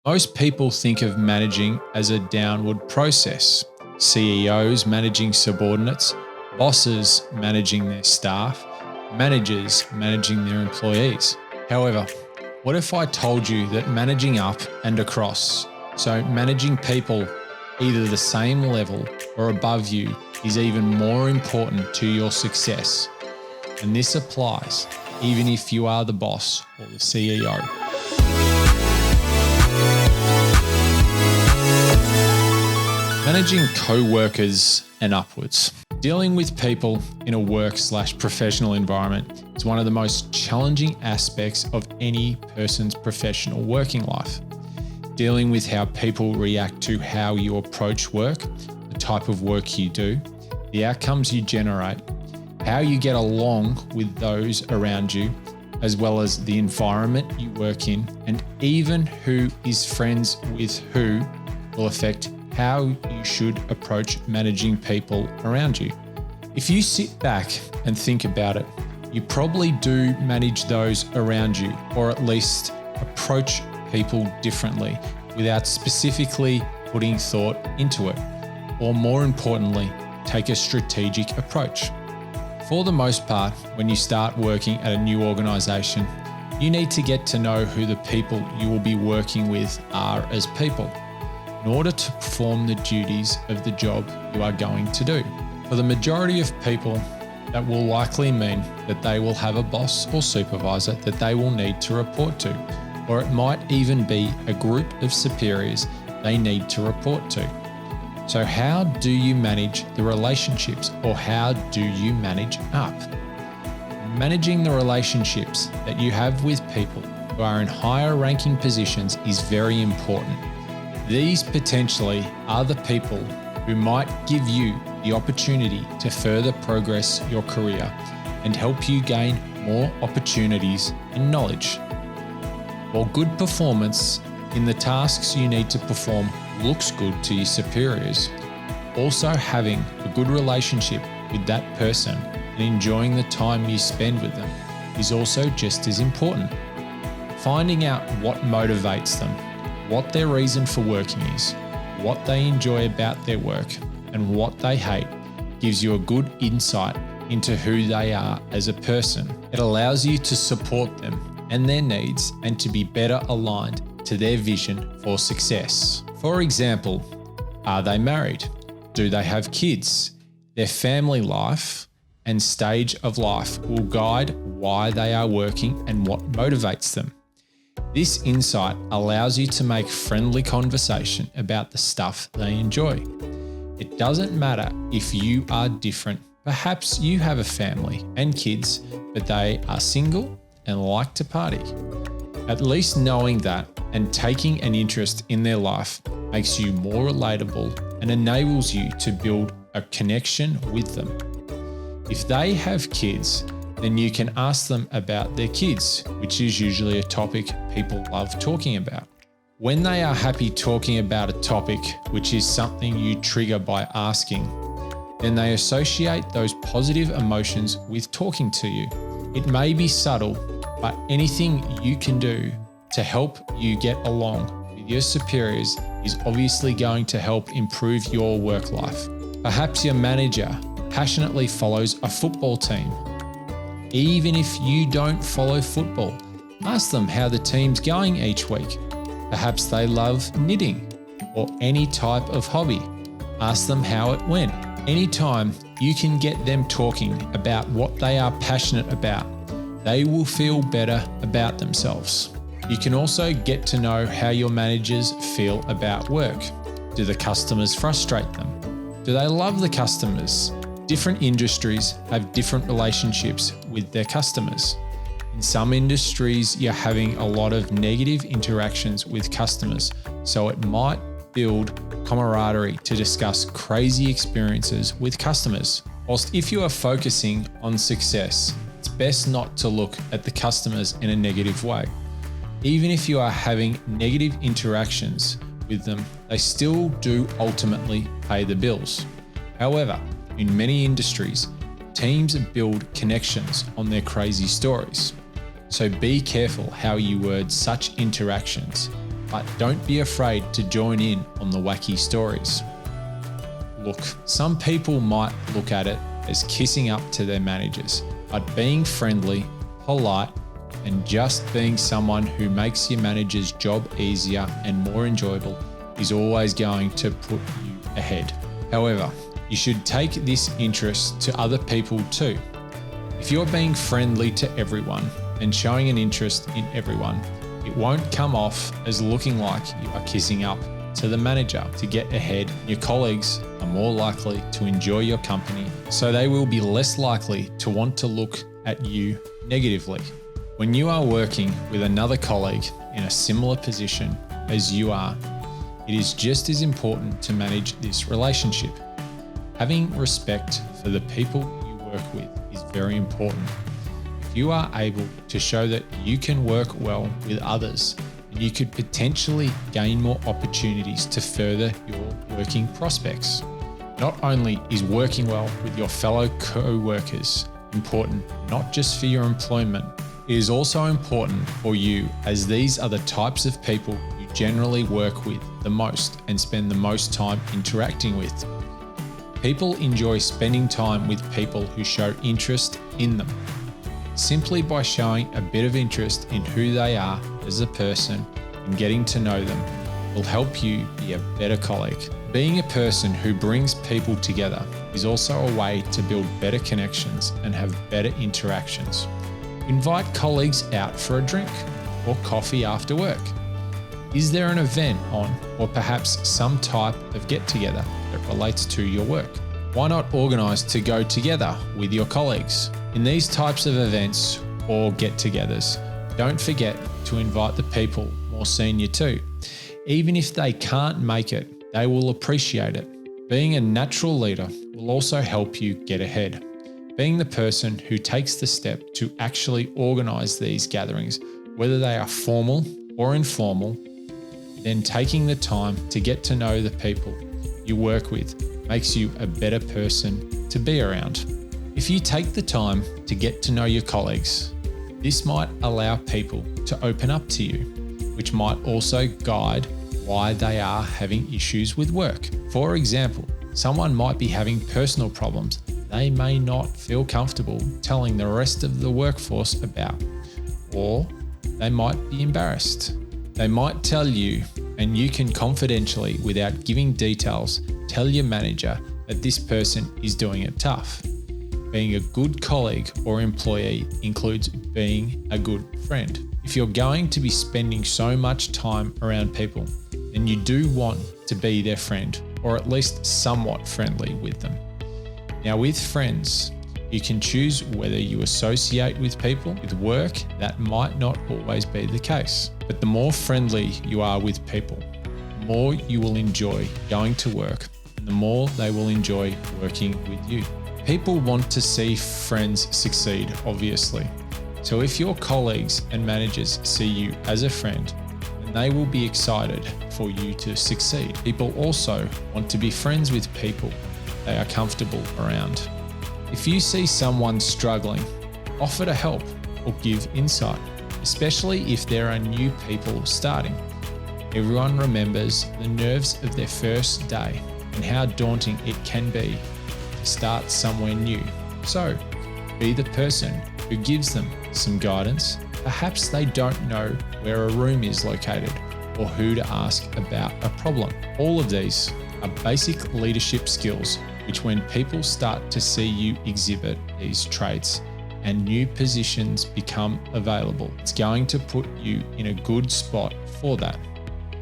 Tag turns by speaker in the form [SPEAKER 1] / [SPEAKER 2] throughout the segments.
[SPEAKER 1] Most people think of managing as a downward process. CEOs managing subordinates, bosses managing their staff, managers managing their employees. However, what if I told you that managing up and across, so managing people either the same level or above you, is even more important to your success? And this applies even if you are the boss or the CEO. Managing co-workers and upwards. Dealing with people in a work/professional environment is one of the most challenging aspects of any person's professional working life. Dealing with how people react to how you approach work, the type of work you do, the outcomes you generate, how you get along with those around you, as well as the environment you work in, and even who is friends with who will affect how you should approach managing people around you. If you sit back and think about it, you probably do manage those around you, or at least approach people differently without specifically putting thought into it, or more importantly, take a strategic approach. For the most part, when you start working at a new organization, you need to get to know who the people you will be working with are as people, in order to perform the duties of the job you are going to do. For the majority of people, that will likely mean that they will have a boss or supervisor that they will need to report to, or it might even be a group of superiors they need to report to. So how do you manage the relationships, or how do you manage up? Managing the relationships that you have with people who are in higher ranking positions is very important. These potentially are the people who might give you the opportunity to further progress your career and help you gain more opportunities and knowledge. While good performance in the tasks you need to perform looks good to your superiors, also having a good relationship with that person and enjoying the time you spend with them is also just as important. Finding out what motivates them, what their reason for working is, what they enjoy about their work, and what they hate gives you a good insight into who they are as a person. It allows you to support them and their needs and to be better aligned to their vision for success. For example, are they married? Do they have kids? Their family life and stage of life will guide why they are working and what motivates them. This insight allows you to make friendly conversation about the stuff they enjoy. It doesn't matter if you are different. Perhaps you have a family and kids, but they are single and like to party. At least knowing that and taking an interest in their life makes you more relatable and enables you to build a connection with them. If they have kids, then you can ask them about their kids, which is usually a topic people love talking about. When they are happy talking about a topic, which is something you trigger by asking, then they associate those positive emotions with talking to you. It may be subtle, but anything you can do to help you get along with your superiors is obviously going to help improve your work life. Perhaps your manager passionately follows a football team. Even if you don't follow football, ask them how the team's going each week. Perhaps they love knitting or any type of hobby. Ask them how it went. Anytime you can get them talking about what they are passionate about, they will feel better about themselves. You can also get to know how your managers feel about work. Do the customers frustrate them? Do they love the customers? Different industries have different relationships with their customers. In some industries, you're having a lot of negative interactions with customers, so it might build camaraderie to discuss crazy experiences with customers. Whilst if you are focusing on success, it's best not to look at the customers in a negative way. Even if you are having negative interactions with them, they still do ultimately pay the bills. However, in many industries, teams build connections on their crazy stories. So be careful how you word such interactions. but don't be afraid to join in on the wacky stories. Look, some people might look at it as kissing up to their managers, but being friendly, polite, and just being someone who makes your manager's job easier and more enjoyable is always going to put you ahead. However, you should take this interest to other people too. If you're being friendly to everyone and showing an interest in everyone, it won't come off as looking like you are kissing up to the manager. To get ahead, your colleagues are more likely to enjoy your company, so they will be less likely to want to look at you negatively. When you are working with another colleague in a similar position as you are, it is just as important to manage this relationship. Having respect for the people you work with is very important. If you are able to show that you can work well with others, you could potentially gain more opportunities to further your working prospects. Not only is working well with your fellow co-workers important not just for your employment, it is also important for you, as these are the types of people you generally work with the most and spend the most time interacting with. People enjoy spending time with people who show interest in them. Simply by showing a bit of interest in who they are as a person and getting to know them will help you be a better colleague. Being a person who brings people together is also a way to build better connections and have better interactions. Invite colleagues out for a drink or coffee after work. Is there an event on, or perhaps some type of get-together that relates to your work? Why not organise to go together with your colleagues? In these types of events or get-togethers, don't forget to invite the people more senior too. Even if they can't make it, they will appreciate it. Being a natural leader will also help you get ahead. Being the person who takes the step to actually organise these gatherings, whether they are formal or informal, then taking the time to get to know the people you work with makes you a better person to be around. If you take the time to get to know your colleagues, this might allow people to open up to you, which might also guide why they are having issues with work. For example, someone might be having personal problems they may not feel comfortable telling the rest of the workforce about, or they might be embarrassed. They might tell you, and you can confidentially, without giving details, tell your manager that this person is doing it tough. Being a good colleague or employee includes being a good friend. If you're going to be spending so much time around people, then you do want to be their friend, or at least somewhat friendly with them. Now, with friends, you can choose whether you associate with people. With work, that might not always be the case. But the more friendly you are with people, the more you will enjoy going to work, and the more they will enjoy working with you. People want to see friends succeed, obviously. So if your colleagues and managers see you as a friend, then they will be excited for you to succeed. People also want to be friends with people they are comfortable around. If you see someone struggling, offer to help or give insight, especially if there are new people starting. Everyone remembers the nerves of their first day and how daunting it can be to start somewhere new. So, be the person who gives them some guidance. Perhaps they don't know where a room is located or who to ask about a problem. All of these are basic leadership skills which, when people start to see you exhibit these traits and new positions become available, it's going to put you in a good spot for that.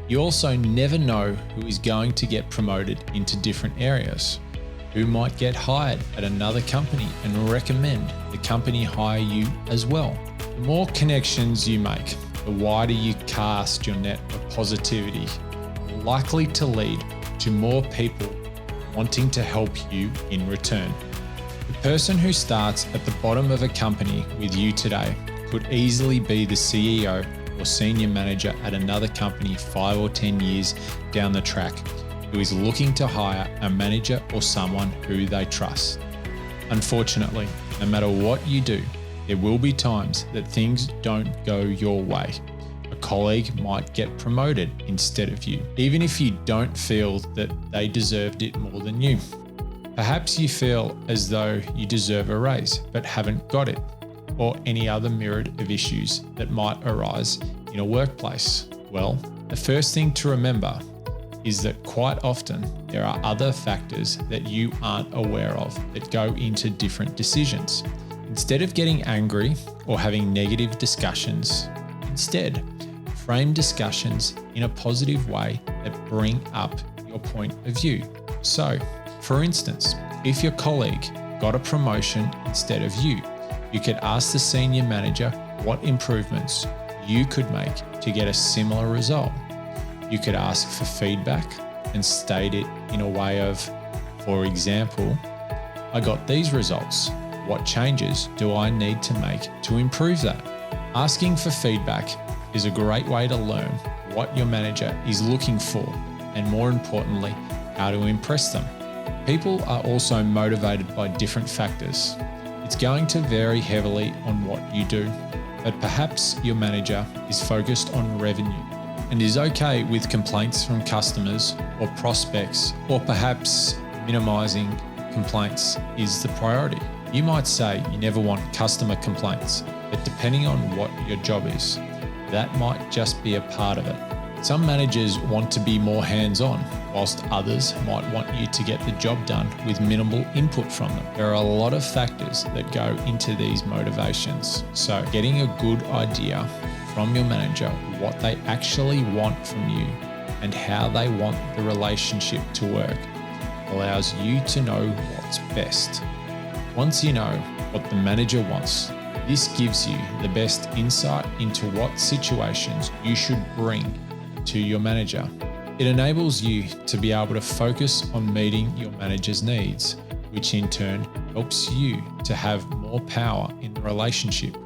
[SPEAKER 1] You also never know who is going to get promoted into different areas, who might get hired at another company and recommend the company hire you as well. The more connections you make, the wider you cast your net of positivity, likely to lead to more people wanting to help you in return. The person who starts at the bottom of a company with you today could easily be the CEO or senior manager at another company 5 or 10 years down the track, who is looking to hire a manager or someone who they trust. Unfortunately, no matter what you do, there will be times that things don't go your way. A colleague might get promoted instead of you, even if you don't feel that they deserved it more than you. Perhaps you feel as though you deserve a raise but haven't got it, or any other myriad of issues that might arise in a workplace. Well, the first thing to remember is that quite often there are other factors that you aren't aware of that go into different decisions. Instead of getting angry or having negative discussions, instead, frame discussions in a positive way that bring up your point of view. So, for instance, if your colleague got a promotion instead of you, you could ask the senior manager what improvements you could make to get a similar result. You could ask for feedback and state it in a way of, for example, I got these results. What changes do I need to make to improve that? Asking for feedback is a great way to learn what your manager is looking for and, more importantly, how to impress them. People are also motivated by different factors. It's going to vary heavily on what you do, but perhaps your manager is focused on revenue and is okay with complaints from customers or prospects, or perhaps minimizing complaints is the priority. You might say you never want customer complaints, but depending on what your job is, that might just be a part of it. Some managers want to be more hands-on, whilst others might want you to get the job done with minimal input from them. There are a lot of factors that go into these motivations. So getting a good idea from your manager what they actually want from you and how they want the relationship to work allows you to know what's best. Once you know what the manager wants, this gives you the best insight into what situations you should bring to your manager. It enables you to be able to focus on meeting your manager's needs, which in turn helps you to have more power in the relationship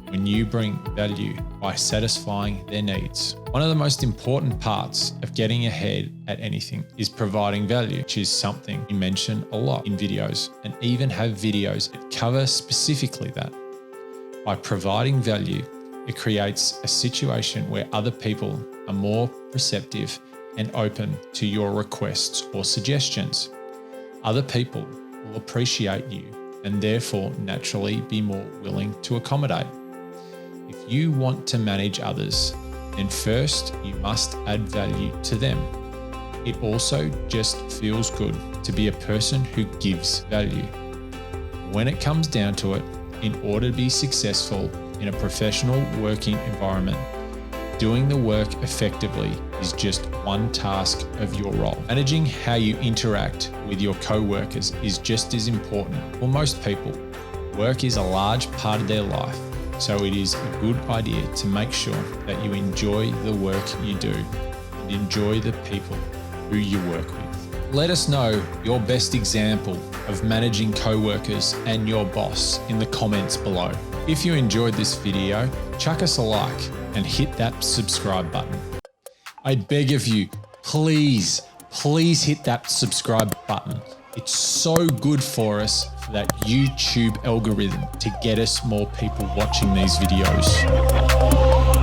[SPEAKER 1] when you bring value by satisfying their needs. One of the most important parts of getting ahead at anything is providing value, which is something we mention a lot in videos and even have videos that cover specifically that. By providing value, it creates a situation where other people are more receptive and open to your requests or suggestions. Other people will appreciate you and therefore naturally be more willing to accommodate. If you want to manage others, then first you must add value to them. It also just feels good to be a person who gives value. When it comes down to it, in order to be successful in a professional working environment, doing the work effectively is just one task of your role. Managing how you interact with your co-workers is just as important. For most people, work is a large part of their life, so it is a good idea to make sure that you enjoy the work you do and enjoy the people who you work with. Let us know your best example of managing co-workers and your boss in the comments below. If you enjoyed this video, chuck us a like and hit that subscribe button. I beg of you, please hit that subscribe button. It's so good for us, for that YouTube algorithm, to get us more people watching these videos.